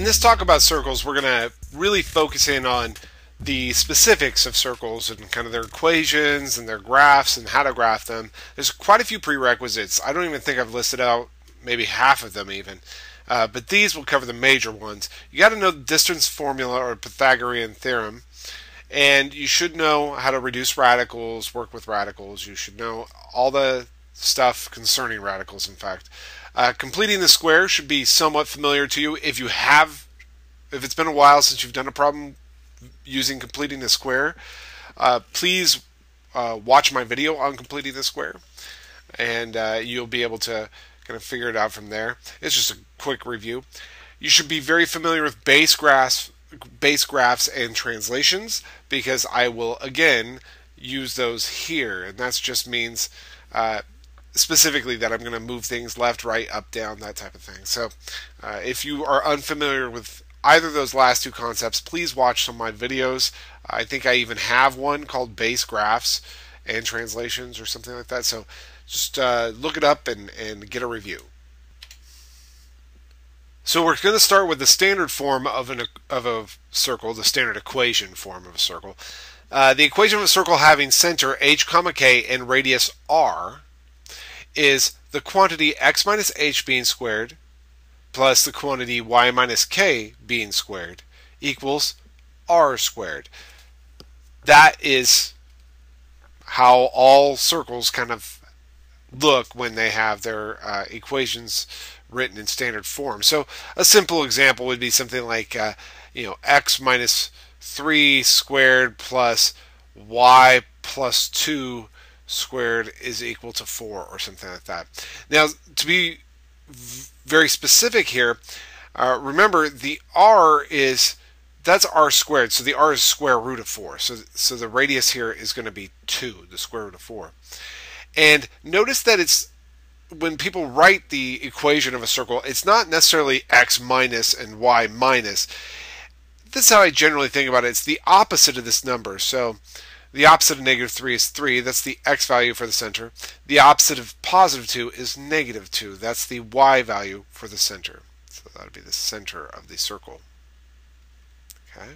In this talk about circles, we're going to really focus in on the specifics of circles and kind of their equations and their graphs and how to graph them. There's quite a few prerequisites. I don't even think I've listed out maybe half of them even. But these will cover the major ones. You got to know the distance formula or Pythagorean theorem. And you should know how to reduce radicals, work with radicals. You should know all the stuff concerning radicals, in fact. Completing the square should be somewhat familiar to you. If it's been a while since you've done a problem using completing the square, please watch my video on completing the square, and you'll be able to kind of figure it out from there. It's just a quick review. You should be very familiar with base graphs and translations, because I will again use those here, and that just means specifically that I'm going to move things left, right, up, down, that type of thing. So if you are unfamiliar with either of those last two concepts, please watch some of my videos. I think I even have one called Base Graphs and Translations or something like that. So just look it up and get a review. So we're going to start with the standard form of a circle, the standard equation form of a circle. The equation of a circle having center h, k and radius r is the quantity x minus h being squared plus the quantity y minus k being squared equals r squared. That is how all circles kind of look when they have their equations written in standard form. So a simple example would be something like x minus 3 squared plus y plus 2 squared is equal to 4, or something like that. Now, to be very specific here, remember the r that's r squared, so the r is square root of 4. So the radius here is going to be 2, the square root of 4. And notice that it's, when people write the equation of a circle, it's not necessarily x minus and y minus. This is how I generally think about it. It's the opposite of this number. So the opposite of negative 3 is 3. That's the x value for the center. The opposite of positive 2 is negative 2. That's the y value for the center. So that would be the center of the circle. Okay,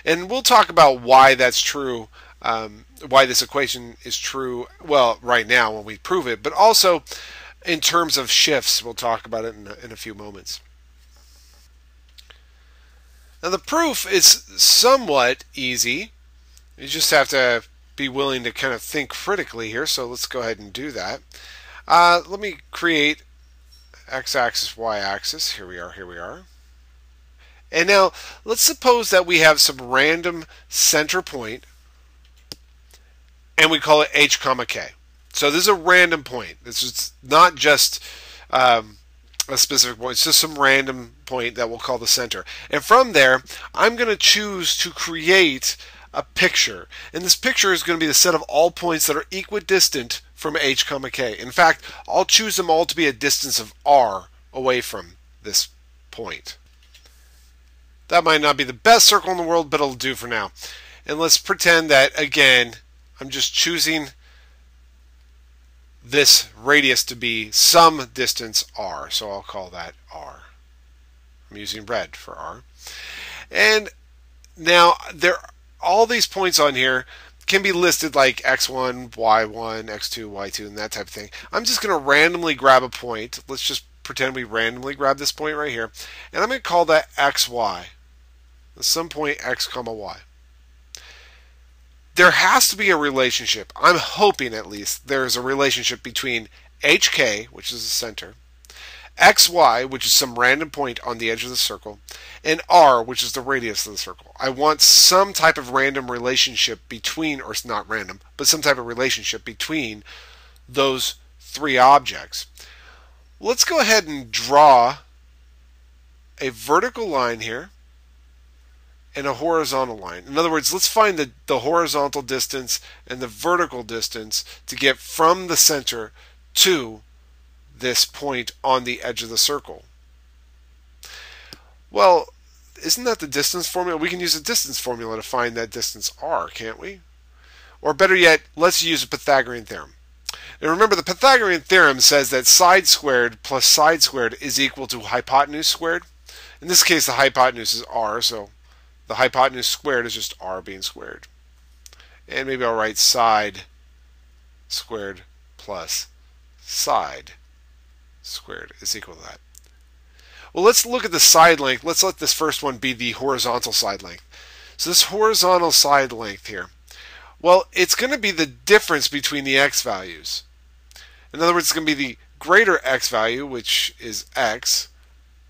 and we'll talk about why that's true, why this equation is true, well, right now when we prove it, but also in terms of shifts. We'll talk about it in a few moments. Now the proof is somewhat easy. You just have to be willing to kind of think critically here, so let's go ahead and do that. Let me create x-axis, y-axis. Here we are. And now let's suppose that we have some random center point, and we call it h, k. So this is a random point. This is not just a specific point. It's just some random point that we'll call the center. And from there, I'm going to choose to create a picture. And this picture is going to be the set of all points that are equidistant from h, k. In fact, I'll choose them all to be a distance of r away from this point. That might not be the best circle in the world, but it'll do for now. And let's pretend that, again, I'm just choosing this radius to be some distance r. So I'll call that r. I'm using red for r. And now all these points on here can be listed like x1, y1, x2, y2, and that type of thing. I'm just going to randomly grab a point. Let's just pretend we randomly grab this point right here. And I'm going to call that xy. Some point x, y. There has to be a relationship. I'm hoping at least there's a relationship between hk, which is the center, xy, which is some random point on the edge of the circle, and r, which is the radius of the circle. I want some type of random relationship between, or it's not random, but some type of relationship between those three objects. Let's go ahead and draw a vertical line here and a horizontal line. In other words, let's find the horizontal distance and the vertical distance to get from the center to this point on the edge of the circle. Well, isn't that the distance formula? We can use the distance formula to find that distance r, can't we? Or better yet, let's use a Pythagorean theorem. Now remember, the Pythagorean theorem says that side squared plus side squared is equal to hypotenuse squared. In this case, the hypotenuse is r, so the hypotenuse squared is just r being squared. And maybe I'll write side squared plus side squared is equal to that. Well, let's look at the side length. Let's let this first one be the horizontal side length. So this horizontal side length here, well, it's going to be the difference between the x values. In other words, it's going to be the greater x value, which is x,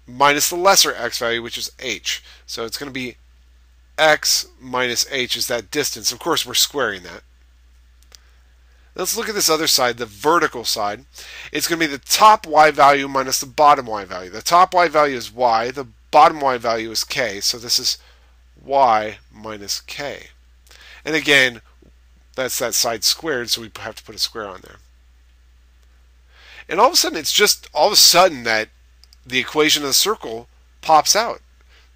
minus the lesser x value, which is h. So it's going to be x minus h is that distance. Of course, we're squaring that. Let's look at this other side, the vertical side. It's going to be the top y value minus the bottom y value. The top y value is y, the bottom y value is k, so this is y minus k. And again, that's that side squared, so we have to put a square on there. And all of a sudden, it's just all of a sudden that the equation of the circle pops out.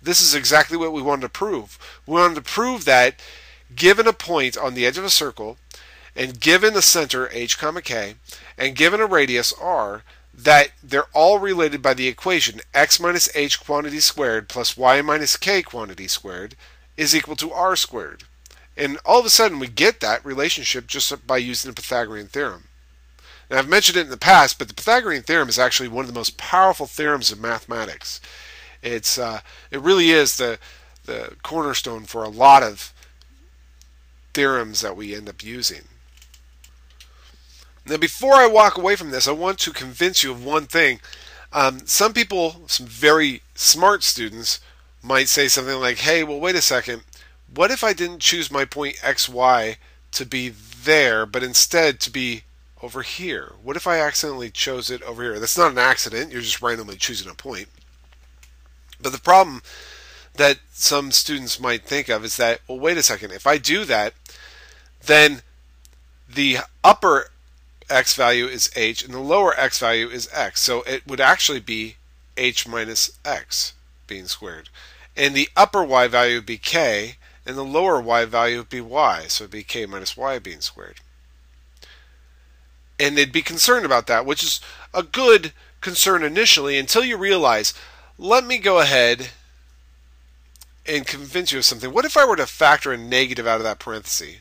This is exactly what we wanted to prove. We wanted to prove that given a point on the edge of a circle, and given a center h comma k, and given a radius r, that they're all related by the equation x minus h quantity squared plus y minus k quantity squared is equal to r squared. And all of a sudden we get that relationship just by using the Pythagorean theorem. And I've mentioned it in the past, but the Pythagorean theorem is actually one of the most powerful theorems of mathematics. It really is the cornerstone for a lot of theorems that we end up using. Now, before I walk away from this, I want to convince you of one thing. Some people, some very smart students, might say something like, hey, well, wait a second. What if I didn't choose my point xy to be there, but instead to be over here? What if I accidentally chose it over here? That's not an accident. You're just randomly choosing a point. But the problem that some students might think of is that, well, wait a second. If I do that, then the upper x value is h and the lower x value is x. So it would actually be h minus x being squared. And the upper y value would be k and the lower y value would be y. So it would be k minus y being squared. And they'd be concerned about that, which is a good concern initially until you realize, let me go ahead and convince you of something. What if I were to factor a negative out of that parenthesis?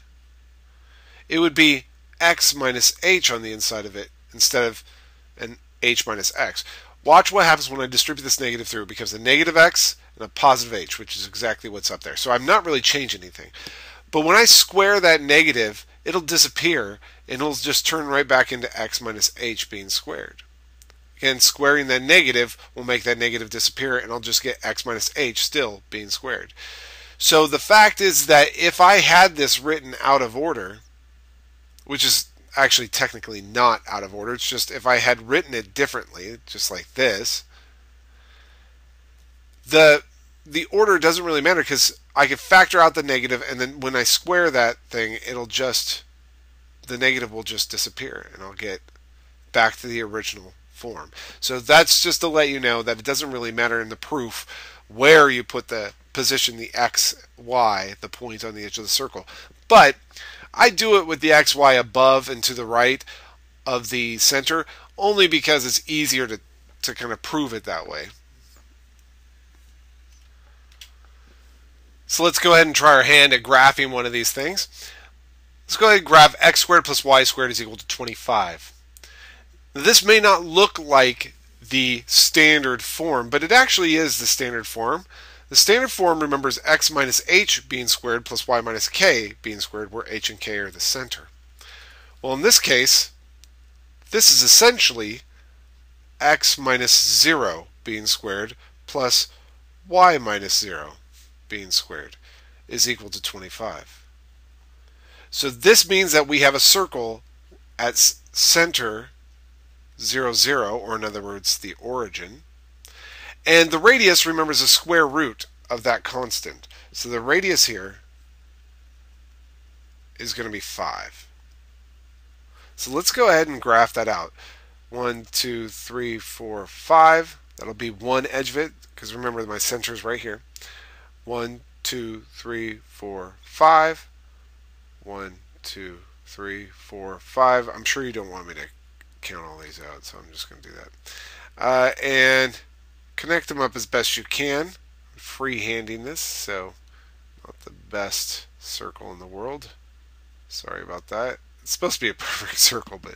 It would be x minus h on the inside of it instead of an h minus x. Watch what happens when I distribute this negative through. It becomes a negative x and a positive h, which is exactly what's up there. So I'm not really changing anything. But when I square that negative, it'll disappear and it'll just turn right back into x minus h being squared. Again, squaring that negative will make that negative disappear and I'll just get x minus h still being squared. So the fact is that if I had this written out of order, which is actually technically not out of order, it's just if I had written it differently, just like this, the order doesn't really matter because I can factor out the negative and then when I square that thing, the negative will just disappear and I'll get back to the original form. So that's just to let you know that it doesn't really matter in the proof where you put position the x, y, the point on the edge of the circle. But I do it with the x, y above and to the right of the center only because it's easier to kind of prove it that way. So let's go ahead and try our hand at graphing one of these things. Let's go ahead and graph x squared plus y squared is equal to 25. Now, this may not look like the standard form, but it actually is the standard form. The standard form remembers x minus h being squared plus y minus k being squared, where h and k are the center. Well, in this case, this is essentially x minus 0 being squared plus y minus 0 being squared is equal to 25. So this means that we have a circle at center 0, 0, or in other words, the origin. And the radius, remember, is the square root of that constant. So the radius here is going to be 5. So let's go ahead and graph that out. 1, 2, 3, 4, 5. That'll be one edge of it, because remember my center is right here. 1, 2, 3, 4, 5. 1, 2, 3, 4, 5. I'm sure you don't want me to count all these out, so I'm just going to do that. And connect them up as best you can. Freehanding this, so not the best circle in the world. Sorry about that. It's supposed to be a perfect circle, but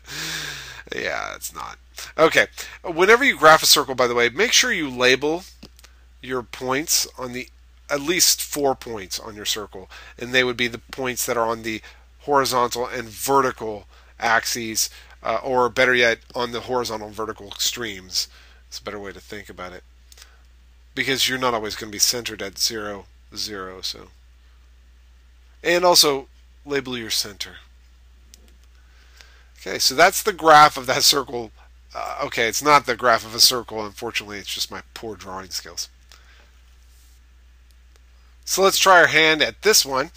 yeah, it's not. Okay, whenever you graph a circle, by the way, make sure you label your points on the at least 4 points on your circle, and they would be the points that are on the horizontal and vertical axes, or better yet, on the horizontal and vertical extremes. It's a better way to think about it, because you're not always going to be centered at 0, 0. So, and also label your center. Okay, so that's the graph of that circle. Okay, it's not the graph of a circle, unfortunately. It's just my poor drawing skills. So let's try our hand at this one.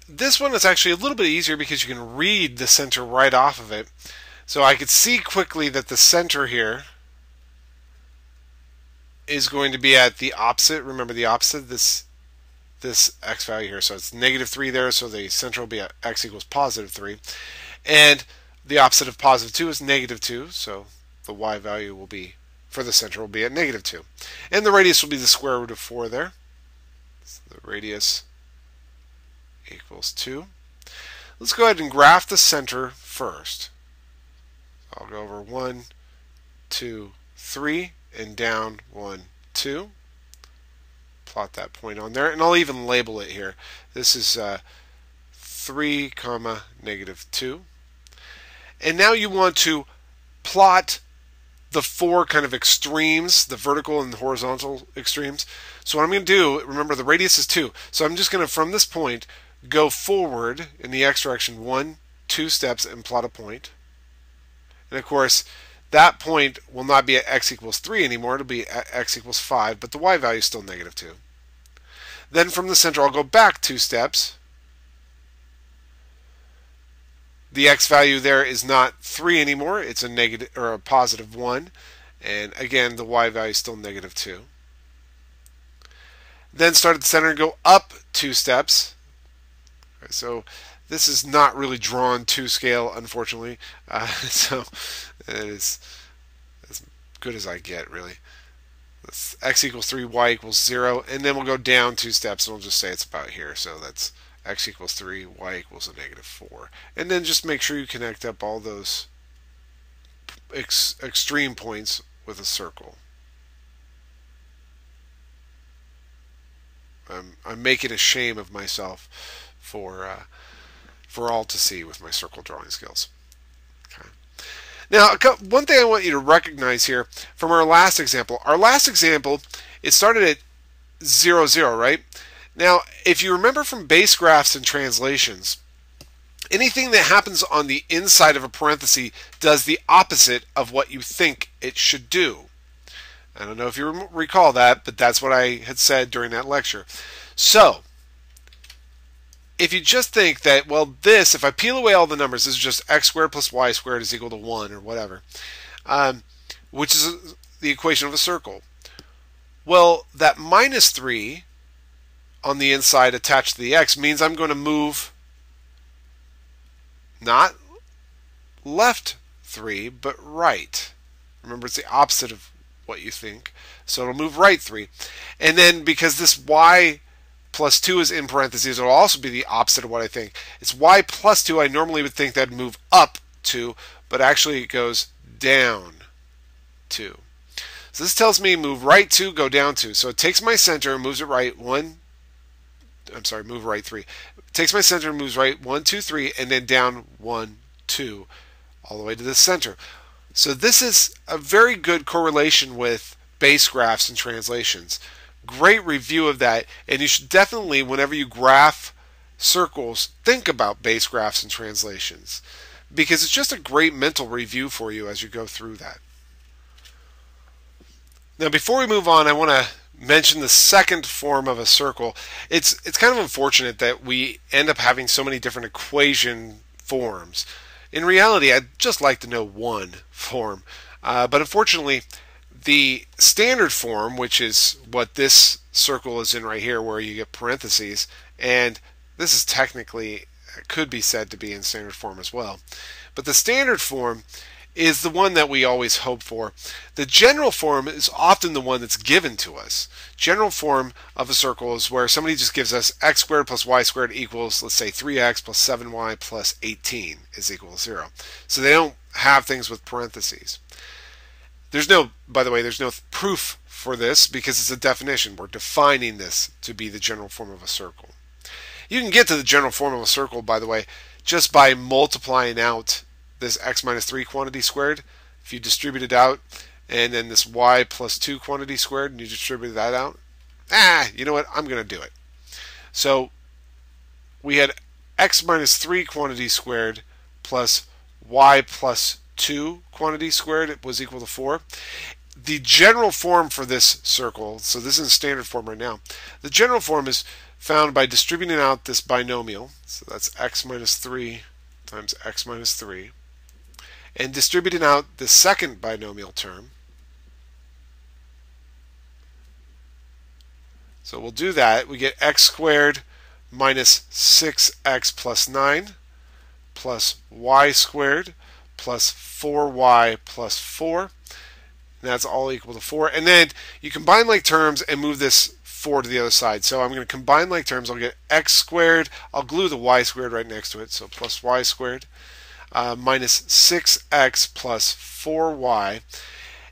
This one is actually a little bit easier because you can read the center right off of it. So I could see quickly that the center here is going to be at the opposite. Remember the opposite, this x value here. So it's -3 there, so the center will be at x equals +3. And the opposite of +2 is -2, so the y value will be, for the center, will be at -2. And the radius will be the square root of 4 there. So the radius equals 2. Let's go ahead and graph the center first. I'll go over 1, 2, 3, and down 1, 2. Plot that point on there, and I'll even label it here. This is 3, -2. And now you want to plot the 4 kind of extremes, the vertical and the horizontal extremes. So what I'm going to do, remember the radius is 2, so I'm just going to, from this point, go forward in the x direction 1, 2 steps and plot a point. And of course, that point will not be at x equals 3 anymore, it'll be at x equals 5, but the y value is still -2. Then from the center, I'll go back 2 steps. The x value there is not 3 anymore, it's a negative or a +1, and again the y value is still -2. Then start at the center and go up 2 steps. Okay, so this is not really drawn to scale, unfortunately, so it is as good as I get, really. That's x equals 3, y equals 0, and then we'll go down 2 steps and we'll just say it's about here, so that's x equals 3, y equals a -4. And then just make sure you connect up all those extreme points with a circle. I'm making a shame of myself for all to see with my circle drawing skills. Okay. Now, one thing I want you to recognize here from our last example. Our last example, it started at 0, 0, right? Now, if you remember from base graphs and translations, anything that happens on the inside of a parenthesis does the opposite of what you think it should do. I don't know if you recall that, but that's what I had said during that lecture. So, if you just think that, well, this, if I peel away all the numbers, this is just x squared plus y squared is equal to 1 or whatever, which is the equation of a circle. Well, that -3 on the inside attached to the x means I'm going to move not left 3, but right. Remember, it's the opposite of what you think. So it'll move right 3. And then because this y plus 2 is in parentheses, it'll also be the opposite of what I think. It's y plus 2. I normally would think that'd move up 2, but actually it goes down 2. So this tells me move right 2, go down 2. So it takes my center and moves it right 1. I'm sorry, move right 3. It takes my center and moves right 1, 2, 3, and then down 1, 2, all the way to the center. So this is a very good correlation with base graphs and translations. Great review of that, and you should definitely, whenever you graph circles, think about base graphs and translations, because it's just a great mental review for you as you go through that. Now, before we move on, I want to mention the second form of a circle. It's kind of unfortunate that we end up having so many different equation forms. In reality, I'd just like to know one form, but unfortunately, the standard form, which is what this circle is in right here, where you get parentheses, and this is technically, could be said to be in standard form as well, but the standard form is the one that we always hope for. The general form is often the one that's given to us. General form of a circle is where somebody just gives us x squared plus y squared equals, let's say, 3x plus 7y plus 18 is equal to 0. So they don't have things with parentheses. There's no, by the way, there's no proof for this because it's a definition. We're defining this to be the general form of a circle. You can get to the general form of a circle, by the way, just by multiplying out this x minus 3 quantity squared. If you distribute it out, and then this y plus 2 quantity squared, and you distribute that out, you know what, I'm going to do it. So we had x minus 3 quantity squared plus y plus 2 quantity squared was equal to 4. The general form for this circle, so this is in standard form right now, the general form is found by distributing out this binomial, so that's x minus 3 times x minus 3, and distributing out the second binomial term. So we'll do that. We get x squared minus 6x plus 9 plus y squared plus 4y plus 4. And that's all equal to 4. And then you combine like terms and move this 4 to the other side. So I'm going to combine like terms. I'll get x squared. I'll glue the y squared right next to it. So plus y squared minus 6x plus 4y.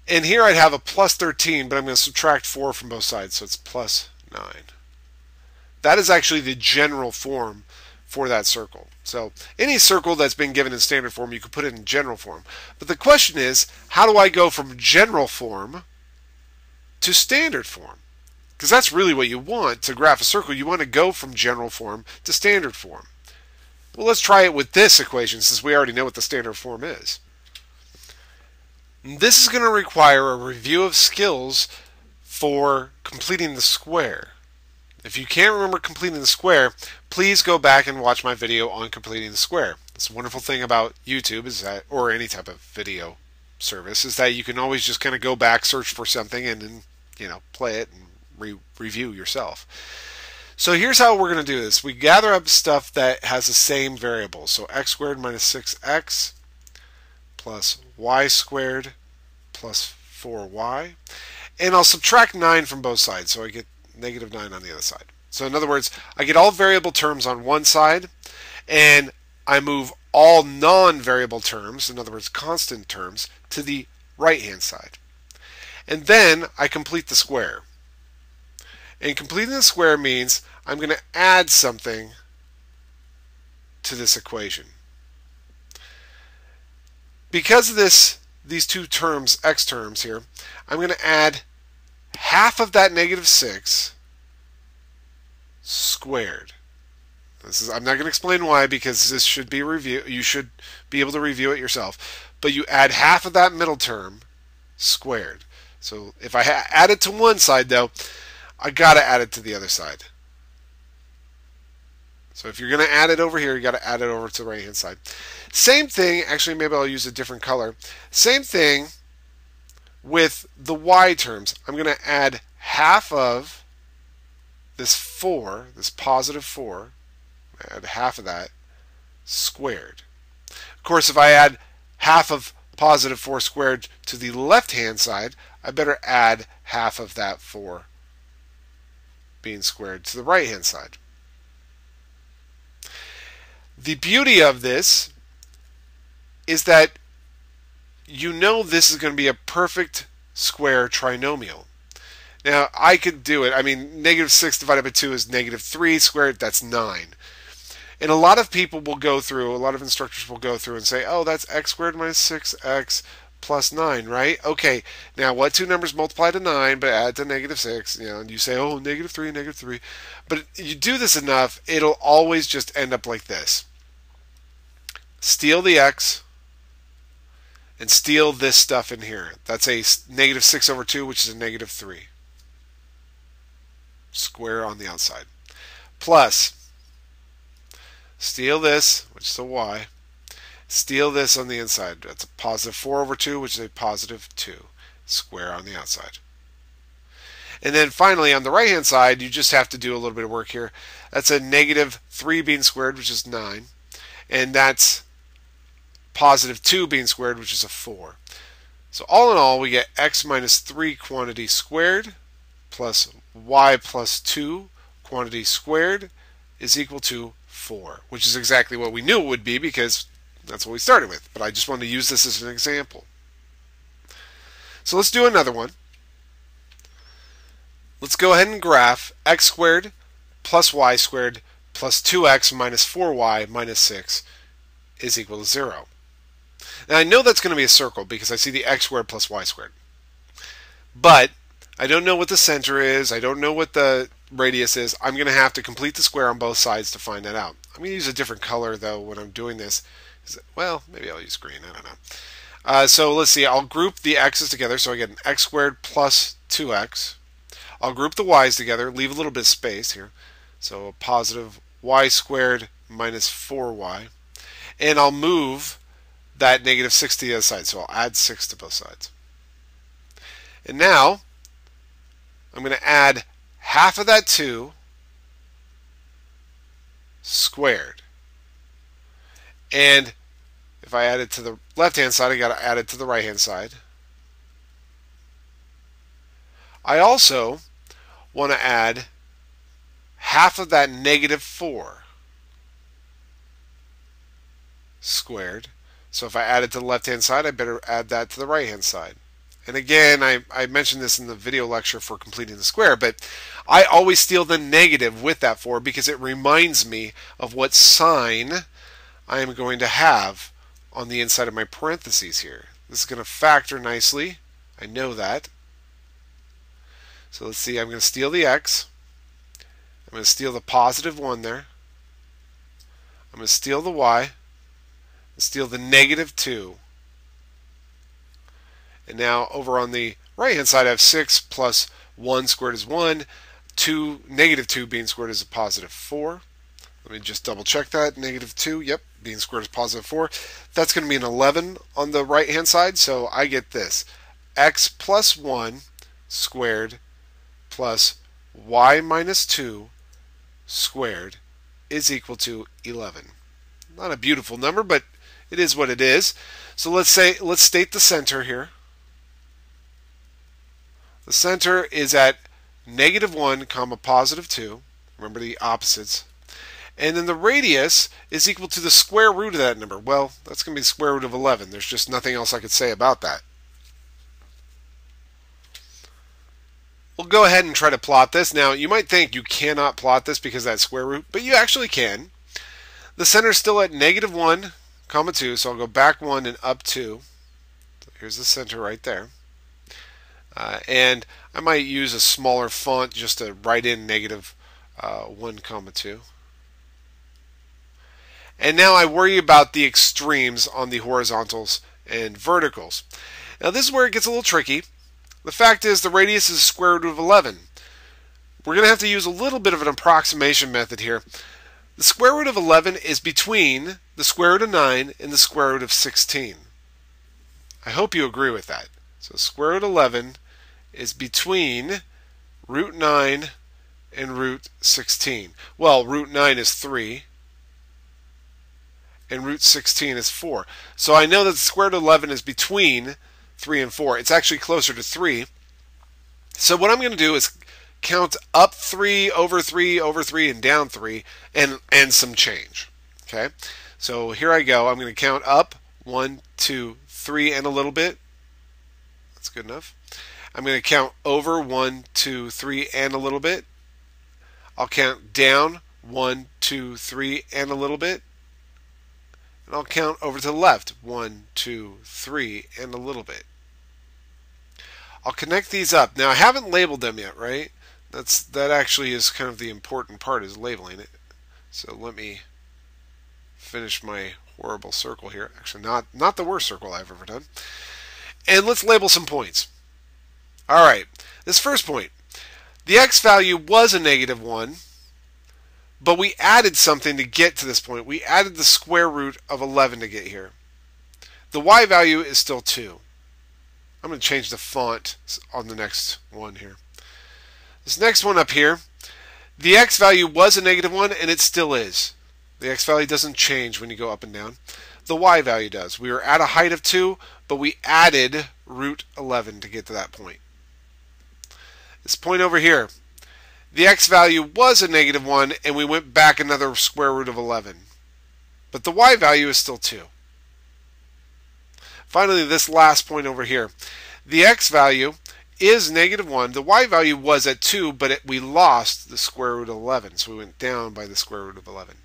And here I'd have a plus 13, but I'm going to subtract 4 from both sides. So it's plus 9. That is actually the general form for that circle. So any circle that's been given in standard form, you could put it in general form. But the question is, how do I go from general form to standard form? Because that's really what you want to graph a circle. You want to go from general form to standard form. Well, let's try it with this equation since we already know what the standard form is. This is going to require a review of skills for completing the square. If you can't remember completing the square, please go back and watch my video on completing the square. That's a wonderful thing about YouTube, is that, or any type of video service, is that you can always just kind of go back, search for something, and then play it and review yourself. So here's how we're going to do this. We gather up stuff that has the same variables. So x squared minus 6x plus y squared plus 4y. And I'll subtract 9 from both sides, so I get negative 9 on the other side. So in other words, I get all variable terms on one side, and I move all non-variable terms, in other words constant terms, to the right-hand side. And then I complete the square. And completing the square means I'm going to add something to this equation. Because of these two terms, x terms here, I'm going to add half of that negative 6 squared. I'm not going to explain why, because this should be you should be able to review it yourself. But you add half of that middle term squared. So if I add it to one side, though, I got to add it to the other side. So if you're going to add it over here, you got to add it over to the right hand side. Same thing, actually maybe I'll use a different color. Same thing with the y terms. I'm going to add half of this 4, this positive 4, add half of that squared. Of course, if I add half of positive 4 squared to the left hand side, I better add half of that 4 being squared to the right hand side. The beauty of this is that you know this is going to be a perfect square trinomial. Now, I could do it. I mean, negative 6 divided by 2 is negative 3 squared. That's 9. And a lot of people will go through, a lot of instructors will go through and say, oh, that's x squared minus 6x plus 9, right? Okay, now what two numbers multiply to 9 but add to negative 6? And you say, oh, negative 3, negative 3. But you do this enough, it'll always just end up like this. Steal the x and steal this stuff in here. That's a negative 6 over 2, which is a negative 3. Square on the outside. Plus, steal this, which is a y. Steal this on the inside. That's a positive 4 over 2, which is a positive 2. Square on the outside. And then finally, on the right-hand side, you just have to do a little bit of work here. That's a negative 3 being squared, which is 9. And that's positive 2 being squared, which is a 4. So all in all, we get x minus 3 quantity squared plus y plus 2 quantity squared is equal to 4, which is exactly what we knew it would be because that's what we started with. But I just wanted to use this as an example. So let's do another one. Let's go ahead and graph x squared plus y squared plus 2x minus 4y minus 6 is equal to 0. Now I know that's going to be a circle because I see the x squared plus y squared. But I don't know what the center is. I don't know what the radius is. I'm going to have to complete the square on both sides to find that out. I'm going to use a different color though when I'm doing this. Well, maybe I'll use green. I don't know. So let's see. I'll group the x's together. So I get an x squared plus 2x. I'll group the y's together. Leave a little bit of space here. So a positive y squared minus 4y. And I'll move that negative 6 to the other side. So I'll add 6 to both sides. And now I'm going to add half of that 2 squared. And if I add it to the left-hand side, I got to add it to the right-hand side. I also want to add half of that negative 4 squared. So if I add it to the left-hand side, I better add that to the right-hand side. And again, I mentioned this in the video lecture for completing the square, but I always steal the negative with that 4 because it reminds me of what sign I am going to have on the inside of my parentheses here. This is going to factor nicely. I know that. So let's see, I'm going to steal the x. I'm going to steal the positive 1 there. I'm going to steal the y. Steal the negative 2. And now over on the right hand side I have 6 plus 1 squared is 1. Negative 2 being squared is a positive 4. Let me just double check that. Negative 2, yep, being squared is positive 4. That's going to be an 11 on the right hand side, so I get this. X plus 1 squared plus y minus 2 squared is equal to 11. Not a beautiful number, but it is what it is. So let's state the center here. The center is at negative 1 comma positive 2. Remember the opposites. And then the radius is equal to the square root of that number. Well, that's going to be the square root of 11. There's just nothing else I could say about that. We'll go ahead and try to plot this. Now, you might think you cannot plot this because of that square root, but you actually can. The center is still at negative 1 comma 2, so I'll go back 1 and up 2. So here's the center right there. And I might use a smaller font just to write in negative 1 comma 2. And now I worry about the extremes on the horizontals and verticals. Now this is where it gets a little tricky. The fact is the radius is the square root of 11. We're going to have to use a little bit of an approximation method here. The square root of 11 is between the square root of 9 and the square root of 16. I hope you agree with that. So square root of 11 is between root 9 and root 16. Well, root 9 is 3 and root 16 is 4. So I know that the square root of 11 is between 3 and 4. It's actually closer to 3. So what I'm going to do is count up 3 over 3 over 3 and down 3 and some change. Okay, so here I go. I'm going to count up 1, 2, 3 and a little bit. That's good enough. I'm going to count over 1, 2, 3 and a little bit. I'll count down 1, 2, 3 and a little bit. And I'll count over to the left 1, 2, 3 and a little bit. I'll connect these up. Now I haven't labeled them yet, right? That actually is kind of the important part, is labeling it. So let me finish my horrible circle here. Actually, not the worst circle I've ever done. And let's label some points. All right, this first point. The x value was a negative 1, but we added something to get to this point. We added the square root of 11 to get here. The y value is still 2. I'm going to change the font on the next one here. This next one up here, the x value was a negative 1 and it still is. The x value doesn't change when you go up and down. The y value does. We were at a height of 2, but we added root 11 to get to that point. This point over here, the x value was a negative 1, and we went back another square root of 11. But the y value is still 2. Finally, this last point over here, the x value is negative 1. The y value was at 2, but we lost the square root of 11, so we went down by the square root of 11.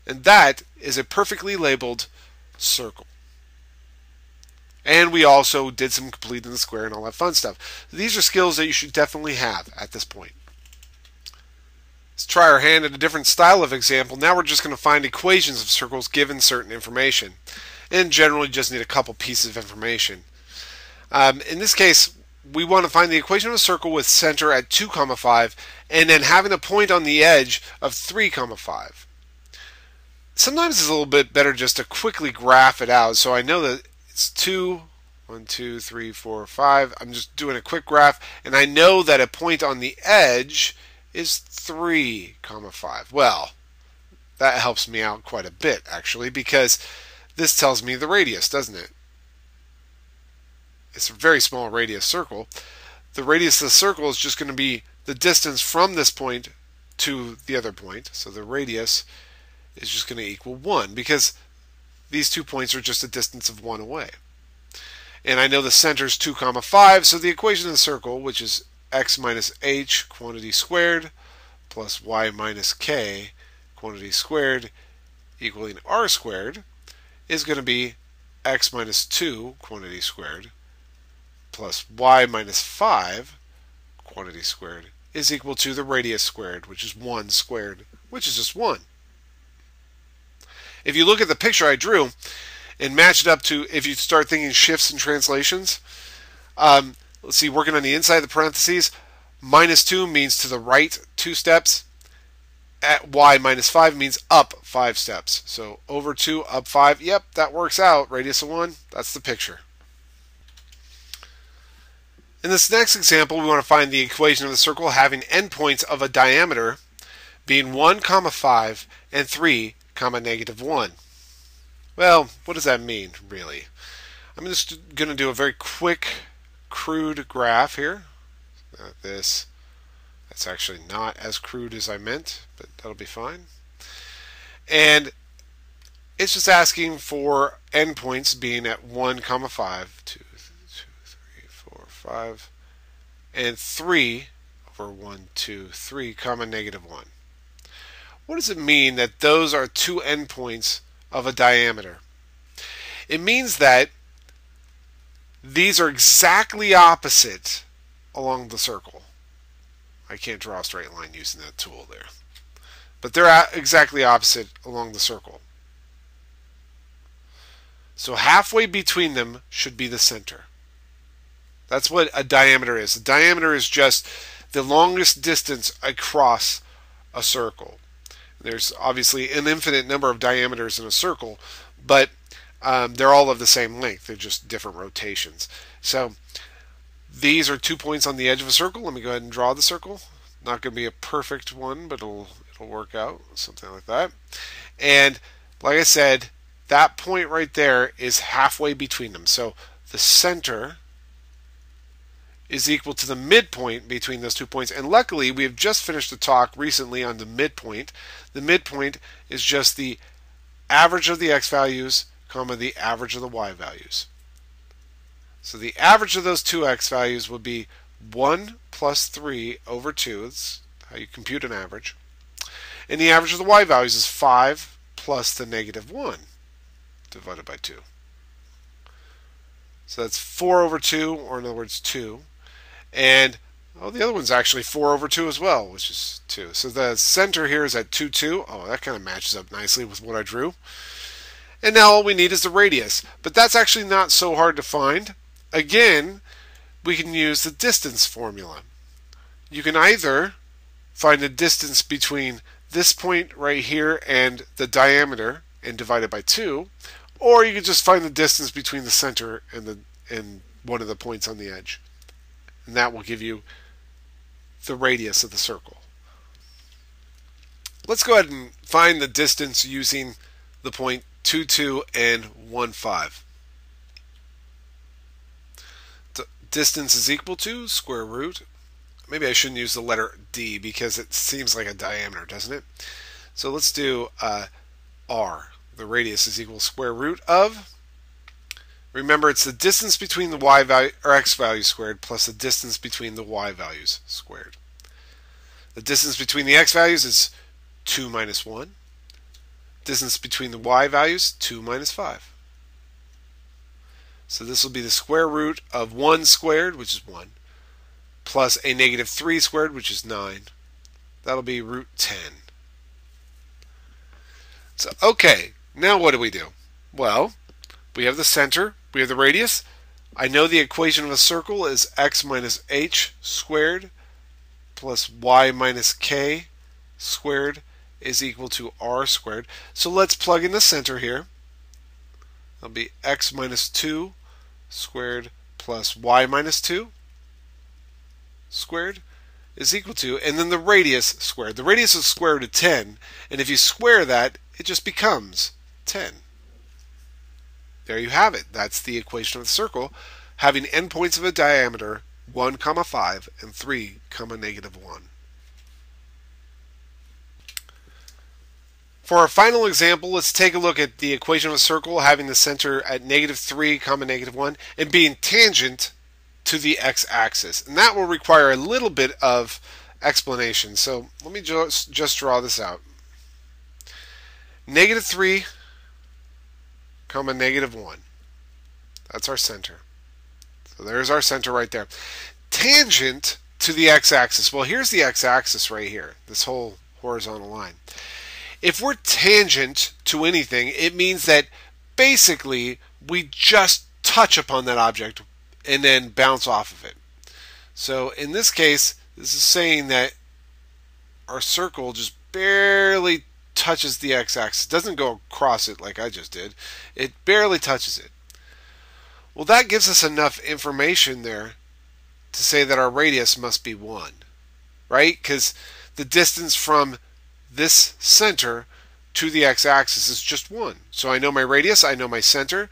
And that is a perfectly labeled circle. And we also did some completing the square and all that fun stuff. These are skills that you should definitely have at this point. Let's try our hand at a different style of example. Now we're just going to find equations of circles given certain information. And generally just need a couple pieces of information. In this case, we want to find the equation of a circle with center at 2, 5, and then having a point on the edge of 3, 5. Sometimes it's a little bit better just to quickly graph it out. So I know that it's 2, 1, 2, 3, 4, 5. I'm just doing a quick graph, and I know that a point on the edge is 3, 5. Well, that helps me out quite a bit, actually, because this tells me the radius, doesn't it? It's a very small radius circle. The radius of the circle is just going to be the distance from this point to the other point. So the radius is just going to equal 1, because these 2 points are just a distance of 1 away. And I know the center is 2, 5, so the equation of the circle, which is x minus h quantity squared plus y minus k quantity squared equaling r squared, is going to be x minus 2 quantity squared plus y minus 5 quantity squared is equal to the radius squared, which is 1 squared, which is just 1. If you look at the picture I drew and match it up to, if you start thinking shifts and translations, let's see, working on the inside of the parentheses, minus 2 means to the right 2 steps. At y minus 5 means up 5 steps. So over 2, up 5. Yep, that works out. Radius of 1, that's the picture. In this next example, we want to find the equation of the circle having endpoints of a diameter being 1, 5 and 3, negative 1. Well, what does that mean, really? I'm just going to do a very quick, crude graph here. That's actually not as crude as I meant, but that'll be fine. And it's just asking for endpoints being at 1, 5, 2, 3, 4, 5, and 3 over 1, 2, 3, negative 1. What does it mean that those are 2 endpoints of a diameter? It means that these are exactly opposite along the circle. I can't draw a straight line using that tool there. But they're exactly opposite along the circle. So halfway between them should be the center. That's what a diameter is. A diameter is just the longest distance across a circle. There's obviously an infinite number of diameters in a circle, but they're all of the same length. They're just different rotations. So these are 2 points on the edge of a circle. Let me go ahead and draw the circle. Not going to be a perfect one, but it'll work out, something like that. And like I said, that point right there is halfway between them. So the center is equal to the midpoint between those 2 points. And luckily, we have just finished a talk recently on the midpoint. The midpoint is just the average of the x values, the average of the y values. So the average of those 2 x values would be 1 plus 3 over 2. That's how you compute an average. And the average of the y values is 5 plus the negative 1 divided by 2. So that's 4 over 2, or in other words 2. And the other one's actually 4 over 2 as well, which is 2. So the center here is at 2, 2. Oh, that kind of matches up nicely with what I drew. And now all we need is the radius. But that's actually not so hard to find. Again, we can use the distance formula. You can either find the distance between this point right here and the diameter and divide it by 2, or you can just find the distance between the center and one of the points on the edge. And that will give you the radius of the circle. Let's go ahead and find the distance using the point 2, 2, and 1, 5. The distance is equal to square root. Maybe I shouldn't use the letter D because it seems like a diameter, doesn't it? So let's do R. The radius is equal to square root of, remember it's the distance between the y value or x values squared plus the distance between the y values squared. The distance between the x values is 2 minus 1. Distance between the y values, 2 minus 5. So this will be the square root of 1 squared, which is 1, plus a negative 3 squared, which is 9. That'll be root 10. So, okay, now what do we do? Well, we have the center, we have the radius. I know the equation of a circle is x minus h squared plus y minus k squared is equal to r squared. So let's plug in the center here. That'll be x minus 2 squared plus y minus 2 squared is equal to, and then the radius squared. The radius is square root of 10, and if you square that, it just becomes 10. There you have it. That's the equation of the circle, having endpoints of a diameter 1, 5 and 3, negative 1. For our final example, let's take a look at the equation of a circle having the center at negative 3, negative 1 and being tangent to the x-axis. And that will require a little bit of explanation. So let me just draw this out. Negative 3, negative 1. That's our center. So there's our center right there. Tangent to the x-axis. Well, here's the x-axis right here, this whole horizontal line. If we're tangent to anything, it means that basically we just touch upon that object and then bounce off of it. So in this case, this is saying that our circle just barely touches the x-axis. It doesn't go across it like I just did. It barely touches it. Well, that gives us enough information there to say that our radius must be 1, right? Because the distance from this center to the x-axis is just 1. So I know my radius, I know my center.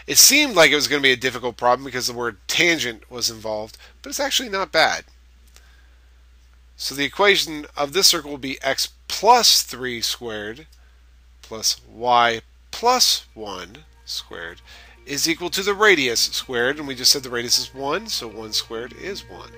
It seemed like it was going to be a difficult problem because the word tangent was involved, but it's actually not bad. So the equation of this circle will be x plus 3 squared plus y plus 1 squared is equal to the radius squared, and we just said the radius is 1, so 1 squared is 1.